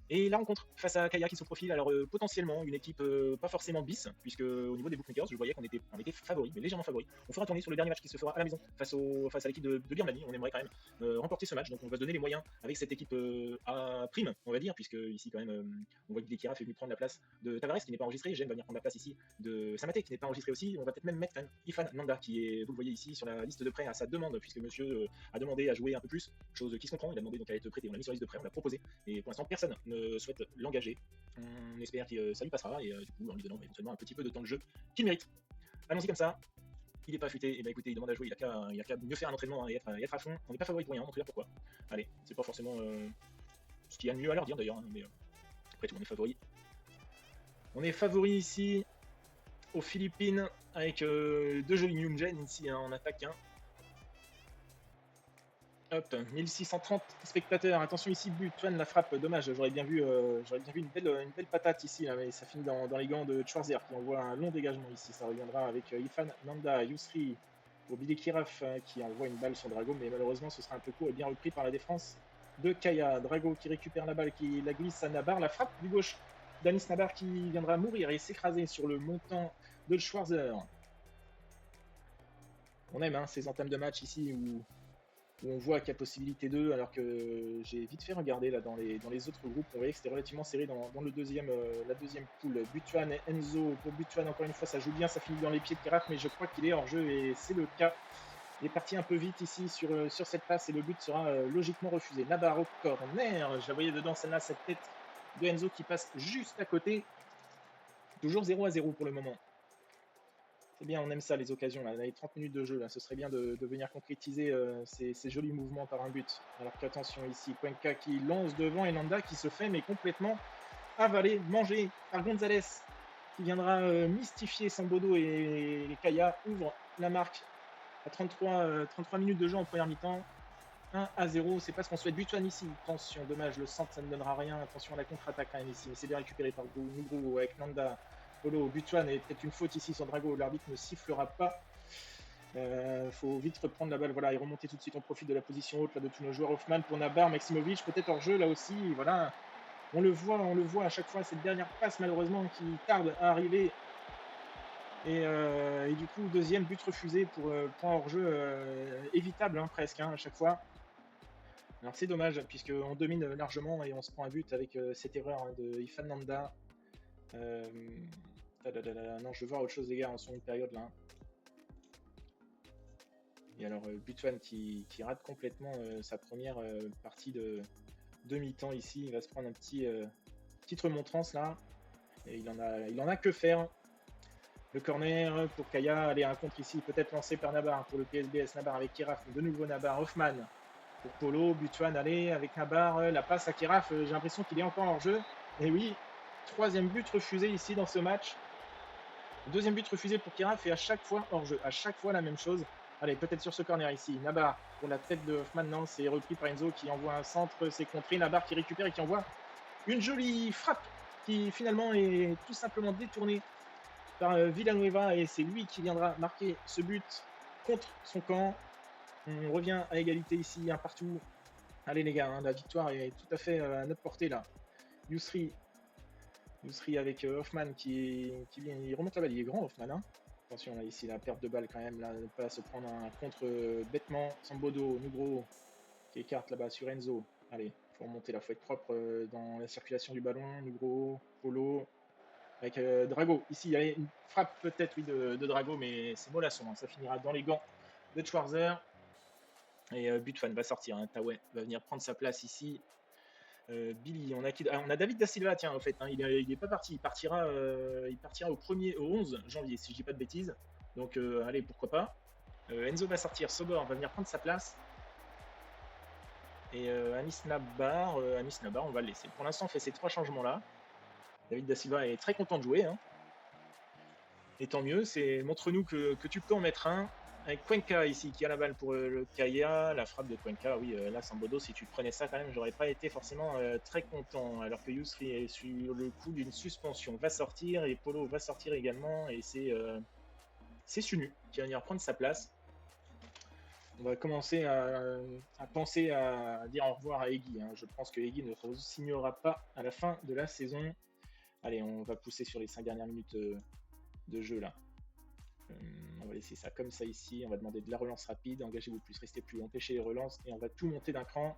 Et la rencontre face à Kaya qui se profile, alors potentiellement une équipe pas forcément bis, puisque au niveau des bookmakers, je voyais qu'on était favoris, mais légèrement favoris. On fera tourner sur le dernier match qui se fera à la maison face à l'équipe de Birmanie. On aimerait quand même remporter ce match, donc on va se donner les moyens avec cette équipe à prime, on va dire, puisque ici quand même on voit que Billy Kiraf est venu prendre la place de Tavares qui n'est pas enregistré, J'aime va venir prendre la place ici de Samaté qui n'est pas enregistré aussi. On va peut-être même mettre Ifan Nanda qui est, vous le voyez ici, sur la liste de prêt à sa demande, puisque monsieur a demandé à jouer un peu plus, chose qui se comprend, il a demandé donc à être prêté, on l'a mis sur la liste de prêt, on l'a proposé, et pour l'instant personne ne souhaite l'engager. On espère que ça lui passera, et du coup, en lui donnant éventuellement un petit peu de temps de jeu qu'il mérite. Allons-y comme ça. Il n'est pas affûté, et bah écoutez, il demande à jouer, il n'y a qu'à mieux faire un entraînement, hein, et être à fond. On n'est pas favori pour rien, on peut dire pourquoi. Allez, c'est pas forcément ce qu'il y a de mieux à leur dire d'ailleurs, hein, mais après tout, on est favori. On est favori ici aux Philippines avec deux jolis Myungen ici hein, en attaque. Hein. Hop, 1630 spectateurs. Attention ici, Butuan, la frappe, dommage. J'aurais bien vu une belle patate ici, là, mais ça finit dans les gants de Schwarzer qui envoie un long dégagement ici. Ça reviendra avec Ifan Nanda, Yusri pour Billy Kiraf qui envoie une balle sur Drago, mais malheureusement ce sera un peu court et bien repris par la défense de Kaya. Drago qui récupère la balle, qui la glisse à Nabar. La frappe du gauche d'Anis Nabar qui viendra mourir et s'écraser sur le montant de Schwarzer. On aime hein, ces entames de match ici où on voit qu'il y a possibilité d'eux, alors que j'ai vite fait regarder là dans les autres groupes, on voyait que c'était relativement serré dans la deuxième poule. Butuan et Enzo, pour Butuan encore une fois ça joue bien, ça finit dans les pieds de Kiraf, mais je crois qu'il est hors jeu et c'est le cas. Il est parti un peu vite ici sur cette passe et le but sera logiquement refusé. Nabar au corner, je la voyais dedans celle-là, cette tête de Enzo qui passe juste à côté. Toujours 0-0 pour le moment. C'est bien, on aime ça les occasions, là. Les 30 minutes de jeu, là, ce serait bien de venir concrétiser ces jolis mouvements par un but. Alors qu'attention ici, Cuenca qui lance devant et Nanda qui se fait mais complètement avalé, mangé par Gonzalez qui viendra mystifier Sambodo et Kaya ouvre la marque à 33 minutes de jeu en première mi-temps. 1-0, c'est pas ce qu'on souhaite. Butuan ici, attention, dommage, le centre ça ne donnera rien. Attention à la contre-attaque quand même ici, mais c'est bien récupéré par Nugro avec Nanda. Polo, Butuan et peut-être une faute ici sur Drago, l'arbitre ne sifflera pas. Faut vite reprendre la balle, voilà, et remonter tout de suite, on profite de la position haute là, de tous nos joueurs. Hoffman pour Nabar, Maximovic, peut-être hors jeu là aussi, voilà. On le voit à chaque fois, cette dernière passe malheureusement qui tarde à arriver. Et du coup, deuxième but refusé pour point hors jeu évitable hein, presque hein, à chaque fois. Alors c'est dommage, puisqu'on domine largement et on se prend un but avec cette erreur hein, de Ifan Nanda. Non, je veux voir autre chose, les gars, en seconde période là. Et alors, Butuan qui rate complètement sa première partie de demi-temps ici. Il va se prendre un petite remontrance là. Et il en a que faire. Le corner pour Kaya. Allez, un contre ici, peut-être lancé par Nabar pour le PSBS. Nabar avec Kiraf. De nouveau Nabar. Hoffman pour Polo. Butuan, allez, avec Nabar. La passe à Kiraf. J'ai l'impression qu'il est encore en jeu. Et oui, troisième but refusé ici dans ce match. Deuxième but refusé pour Kiraf et à chaque fois hors jeu. À chaque fois la même chose. Allez, peut-être sur ce corner ici. Nabar pour la tête de Hoffman. Non, c'est repris par Enzo qui envoie un centre. C'est contré. Nabar qui récupère et qui envoie une jolie frappe qui finalement est tout simplement détournée par Villanueva. Et c'est lui qui viendra marquer ce but contre son camp. On revient à égalité ici, un partout. Allez les gars, hein, la victoire est tout à fait à notre portée là. Yusri avec Hoffman qui vient, il remonte la balle, il est grand Hoffman. Hein. Attention là ici, la perte de balle quand même, là, ne pas se prendre un contre bêtement. Sambodo, Nugro qui écarte là-bas sur Enzo. Allez, faut remonter là, faut être propre dans la circulation du ballon. Nugro, Polo, avec Drago. Ici, il y a une frappe peut-être oui, de Drago, mais c'est mollasson, hein. Ça finira dans les gants de Schwarzer. Et Butuan va sortir, hein. Taoué va venir prendre sa place ici. Billy, on a David Da Silva, tiens, en fait, hein, il est pas parti, il partira au 11 janvier, si je dis pas de bêtises. Donc, allez, pourquoi pas. Enzo va sortir, Sobor va venir prendre sa place. Et Anis Nabar, on va le laisser. Pour l'instant, on fait ces 3 changements-là. David Da Silva est très content de jouer. Hein. Et tant mieux, montre-nous que tu peux en mettre un. Avec Cuenca ici qui a la balle pour le Kaya, la frappe de Cuenca, oui, là Sambodo, si tu prenais ça quand même, j'aurais pas été forcément très content, alors que Yusri est sur le coup d'une suspension, va sortir, et Polo va sortir également, et c'est Sunu qui va venir prendre sa place. On va commencer à penser à dire au revoir à Eggy, hein. Je pense que Eggy ne signera pas à la fin de la saison. Allez, on va pousser sur les 5 dernières minutes de jeu là. On va laisser ça comme ça ici, on va demander de la relance rapide, engagez-vous plus, restez plus, empêchez les relances et on va tout monter d'un cran.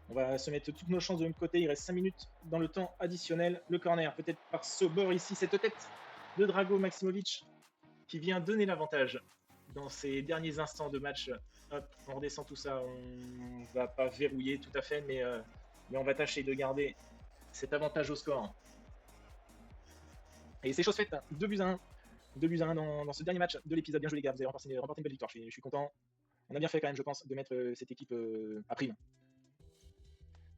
On va se mettre toutes nos chances de notre côté, il reste 5 minutes dans le temps additionnel. Le corner peut-être par Sobor ici, cette tête de Drago Maximovic qui vient donner l'avantage dans ces derniers instants de match. Hop, on redescend tout ça, on va pas verrouiller tout à fait, mais on va tâcher de garder cet avantage au score. Et c'est chose faite, 2 buts à 1. 2 buts à 1 dans ce dernier match de l'épisode. Bien joué les gars, vous avez remporté une belle victoire. Je suis content. On a bien fait quand même, je pense, de mettre cette équipe à prime.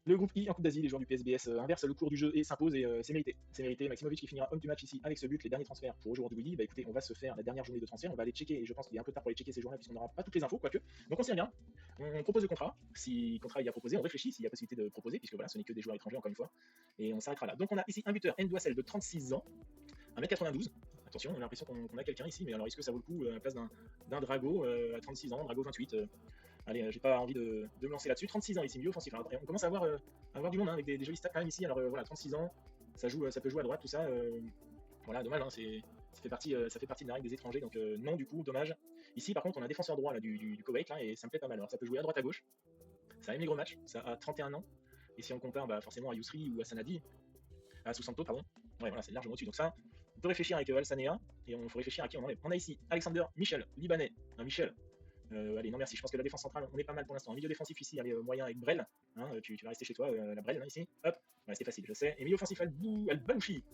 Le groupe I en Coupe d'Asie, les joueurs du PSBS inversent le cours du jeu et s'imposent et c'est mérité. C'est mérité. Maximovic qui finira homme du match ici avec ce but. Les derniers transferts pour joueurs de Willy. Bah écoutez, on va se faire la dernière journée de transfert. On va aller checker et je pense qu'il est un peu tard pour aller checker ces joueurs-là puisqu'on n'aura pas toutes les infos, quoique. Donc on s'y bien. On propose le contrat. Si contrat il y a proposé, on réfléchit s'il y a possibilité de proposer puisque voilà, ce n'est que des joueurs étrangers encore une fois. Et on s'arrêtera là. Donc on a ici un buteur, Ndouassel de 36 ans, 1m92. Attention, on a l'impression qu'on a quelqu'un ici, mais alors est-ce que ça vaut le coup à la place d'un Drago à 36 ans, Drago 28 allez, j'ai pas envie de me lancer là-dessus. 36 ans ici, milieu offensif. Alors, on commence à avoir du monde hein, avec des jolis stats quand même ici. Alors voilà, 36 ans, ça peut jouer à droite, tout ça. Voilà, dommage, hein, ça fait partie de la règle des étrangers, donc non du coup, dommage. Ici par contre, on a un défenseur droit là, du Koweït là, et ça me plaît pas mal. Alors ça peut jouer à droite à gauche. Ça aime les gros matchs, ça a 31 ans. Et si on compare bah, forcément à Yousri ou à Sanadi, à Susanto, pardon, ouais voilà, c'est largement au-dessus. Donc ça, on peut réfléchir avec Alsanea, et on faut réfléchir à qui on enlève. On a ici Alexander Michel, Libanais, un Michel. Allez, non merci, je pense que la défense centrale, on est pas mal pour l'instant. Milieu défensif ici, allez, moyen avec Brel, hein, tu vas rester chez toi, la Brel, hein, ici, hop, ouais, c'est facile, je sais. Et milieu offensif, Al-Balouchi,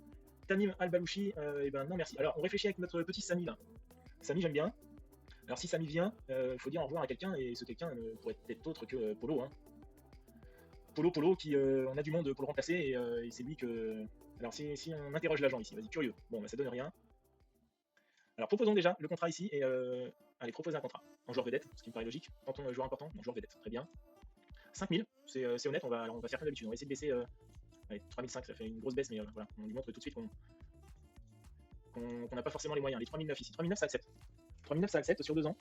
Tamim Al-Balouchi, et ben non merci. Alors, on réfléchit avec notre petit Samy là. Samy, j'aime bien. Alors, si Samy vient, il faut dire au revoir à quelqu'un, et ce quelqu'un pourrait être peut-être autre que Polo, hein. Polo, qui, on a du monde pour le remplacer, et c'est lui que... Alors, si on interroge l'agent ici, vas-y, curieux, bon, bah, ça donne rien. Alors, proposons déjà le contrat ici, et allez, proposer un contrat en joueur vedette, ce qui me paraît logique. Tentons joueur important, non, joueur vedette, très bien. 5000, c'est honnête, on va faire comme d'habitude, on va essayer de baisser. Allez, 3005, ça fait une grosse baisse, mais voilà, on lui montre tout de suite qu'on n'a pas forcément les moyens. Les 3009 ici, 3009 ça accepte. 3009 ça accepte sur 2 ans.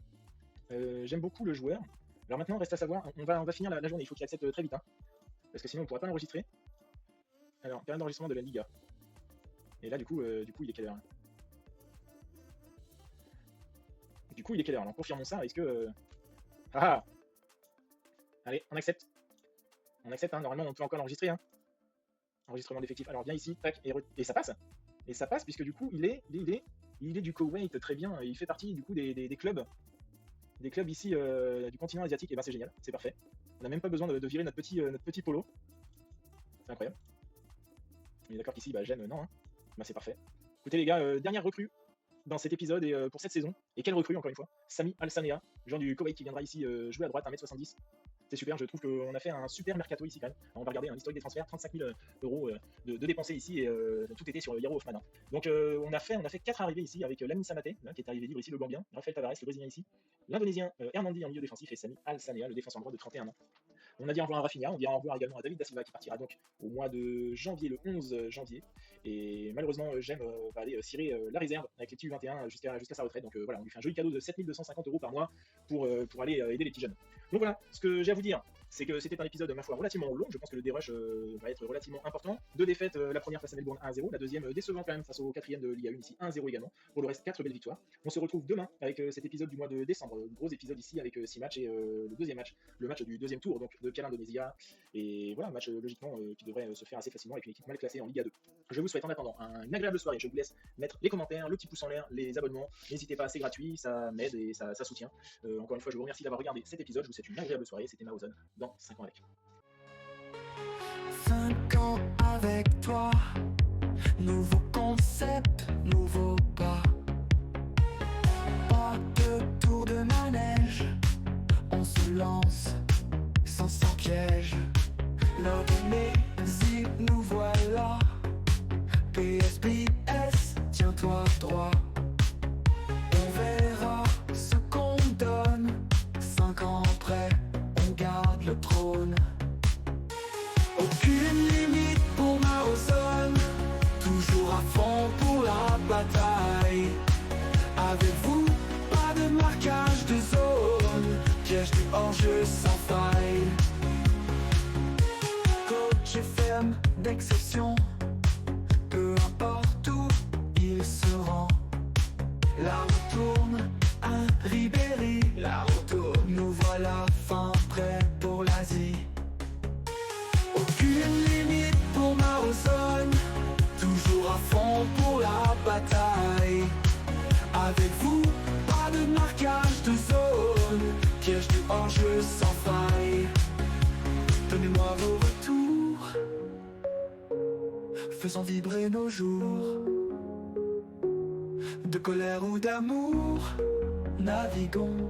J'aime beaucoup le joueur. Alors maintenant, reste à savoir, on va finir la journée, il faut qu'il accepte très vite, hein, parce que sinon on ne pourra pas l'enregistrer. Alors, période d'enregistrement de la Liga. Et là, du coup, il est quelle heure? Du coup, il est quelle heure? Alors, confirmons ça. Est-ce que... Ah! Allez, on accepte. On accepte, hein. Normalement, on peut encore l'enregistrer. Hein. Enregistrement d'effectifs. Alors, viens ici, tac, et ça passe. Et ça passe, puisque du coup, il est du Koweït, très bien. Il fait partie, du coup, des clubs. Des clubs ici du continent asiatique. Et ben, c'est génial, c'est parfait. On n'a même pas besoin de virer notre petit Polo. C'est incroyable. On est d'accord qu'ici, bah, gêne, non. Hein. Bah, c'est parfait. Écoutez, les gars, dernière recrue dans cet épisode et pour cette saison. Et quelle recrue, encore une fois, Samy Alsanea, joueur du Koweït qui viendra ici jouer à droite, 1m70. C'est super, je trouve qu'on a fait un super mercato ici quand même. Alors, on va regarder un historique des transferts, 35 000 euros de dépensés ici et tout était sur Yaro Hoffman. Hein. Donc on a fait 4 arrivées ici avec Lamine Samaté, qui est arrivé libre ici, le Gambien, Rafael Tavares, le Brésilien ici, l'Indonésien Hernandi en milieu défensif et Samy Alsanea, le défenseur droit de 31 ans. On a dit au revoir à Rafinha, on dit au revoir également à David Da Silva qui partira donc au mois de janvier, le 11 janvier. Et malheureusement, Jem va aller cirer la réserve avec les petits U21 jusqu'à sa retraite. Donc voilà, on lui fait un joli cadeau de 7 250 € par mois pour aller aider les petits jeunes. Donc voilà, ce que j'ai à vous dire, c'est que c'était un épisode, ma foi, relativement long. Je pense que le dérush va être relativement important. 2 défaites, la première face à Melbourne 1-0, la deuxième décevant quand même face au 4e de Liga 1 ici 1-0 également. Pour le reste, 4 belles victoires. On se retrouve demain avec cet épisode du mois de décembre. Gros épisode ici avec 6 matchs et le deuxième match, le match du deuxième tour donc de Piala Indonesia. Et voilà, un match logiquement qui devrait se faire assez facilement avec une équipe mal classée en Liga 2. Je vous souhaite en attendant une agréable soirée. Je vous laisse mettre les commentaires, le petit pouce en l'air, les abonnements. N'hésitez pas, c'est gratuit, ça m'aide et ça soutient. Encore une fois, je vous remercie d'avoir regardé cet épisode. Je vous souhaite une agréable soirée. C'était Maozone dans 5 ans avec. 5 ans avec toi, nouveau concept, nouveau pas. Pas de tour de manège, on se lance sans piège. L'heure de nous voilà. PSBS, tiens-toi droit. On verra ce qu'on donne. 5 ans après, on garde le trône. Aucune limite pour Maozone, toujours à fond pour la bataille. Avec vous, pas de marquage de zone, piège du hors-jeu sans faille. Coach et ferme d'exception, peu importe où il se rend. La roue tourne, un Ribéry, la roue tourne, nous voilà fin prêts pour l'Asie. Aucune limite pour Maozone, toujours à fond pour la bataille. Avec vous, pas de marquage de zone, piège du hors-jeu sans faille. Donnez-moi vos retours. faisant vibrer nos jours. De colère ou d'amour, naviguons